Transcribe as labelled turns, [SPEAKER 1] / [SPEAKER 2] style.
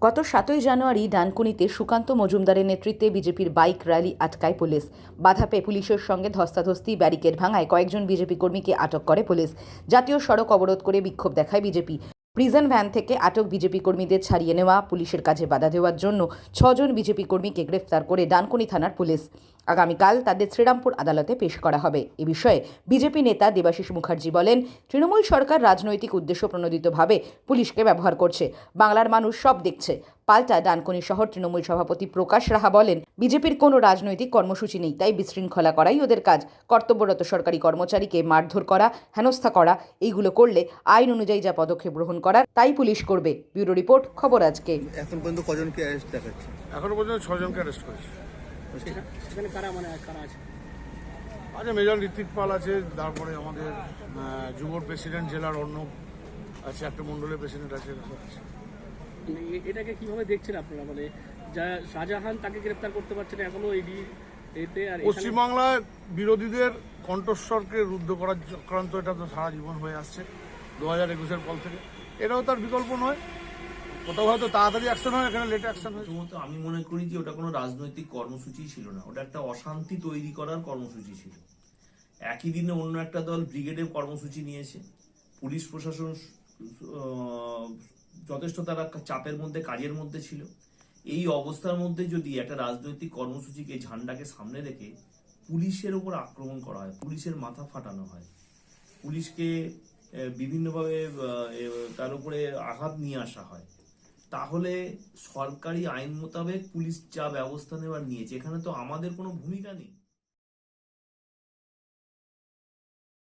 [SPEAKER 1] গত 7ই জানুয়ারি ডানকুনিতে সুকান্ত মজুমদারের নেতৃত্বে বিজেপির বাইক র্যালি আটকায় পুলিশ। বাধা পেয়ে পুলিশের সঙ্গে ধস্তাধস্তি, ব্যারিকেড ভাঙায় কয়েকজন বিজেপি কর্মীকে আটক করে পুলিশ। জাতীয় সড়ক অবরোধ করে বিক্ষোভ দেখায় বিজেপি। প্রিজন ভ্যান থেকে আটক বিজেপি কর্মীদের ছাড়িয়ে নেওয়া, পুলিশের কাজে বাধা দেওয়ার জন্য 6 জন বিজেপি কর্মীকে গ্রেফতার করে ডানকুনি থানার পুলিশ। আগামীকাল তাদের শ্রীরামপুর আদালতে পেশ করা হবে। এ বিষয়ে বিজেপি নেতা দেবাশিস মুখার্জি বলেন, তৃণমূল সরকার রাজনৈতিক উদ্দেশ্য প্রণোদিতভাবে পুলিশকে ব্যবহার করছে। বাংলার মানুষ সব দেখছে। পাল্টা ডানকুনি শহর তৃণমূল সভাপতি প্রকাশ রাহা বলেন, বিজেপির কোনো রাজনৈতিক কর্মসূচি নেই, তাই বিশৃঙ্খলা করাই ওদের কাজ। কর্তব্যরত সরকারি কর্মচারীকে মারধর করা, হেনস্থা করা, এইগুলো করলে আইন অনুযায়ী যা পদক্ষেপ গ্রহণ করার তাই পুলিশ করবে। ব্যুরো রিপোর্ট, খবর আজকে।
[SPEAKER 2] এখন পর্যন্ত কজনকে অ্যারেস্ট দেখাচ্ছে?
[SPEAKER 3] এখনো পর্যন্ত 6 জনকে অ্যারেস্ট করেছে।
[SPEAKER 4] সেখানে কারা আছে?
[SPEAKER 3] আচ্ছা, মেজর ঋত্বিক পাল আছে, তারপরে আমাদের যুবর প্রেসিডেন্ট জেলার অর্ণব আছে, একটা মন্ডলের প্রেসিডেন্ট আছে।
[SPEAKER 4] এটাকে কিভাবে দেখছেন আপনারা? মানে যা শাহজাহান তাকে গ্রেপ্তার করতে পারছেন এখনো ইডি এতে, আর
[SPEAKER 3] পশ্চিমবাংলায় বিরোধীদের কণ্ঠস্বরকে রুদ্ধ করার চক্রান্ত এটা তো সারা জীবন হয়ে আসছে 2021-এর পর থেকে। এটাও তার বিকল্প নয়। কোথাও হয়তো তাড়াতাড়ি অ্যাকশন হয়, এখানে লেট অ্যাকশন হয়।
[SPEAKER 5] প্রথমত আমি মনে করি যে ওটা কোনো রাজনৈতিক কর্মসূচি ছিল না, ওটা একটা অশান্তি তৈরি করার কর্মসূচি ছিল। একই দিনে অন্য একটা দল ব্রিগেডের কর্মসূচি নিয়েছে। পুলিশ প্রশাসন যথেষ্ট তারা চাপের মধ্যে, কাজের মধ্যে ছিল। এই অবস্থার মধ্যে যদি একটা রাজনৈতিক কর্মসূচিকে, ঝান্ডাকে সামনে রেখে পুলিশের ওপর আক্রমণ করা হয়, পুলিশের মাথা ফাটানো হয়, পুলিশকে বিভিন্নভাবে তার উপরে আঘাত নিয়ে আসা হয়, তাহলে সরকারি আইন মোতাবেক পুলিশ যা ব্যবস্থা নেওয়ার নিয়েছে, এখানে তো আমাদের কোনো ভূমিকা নেই।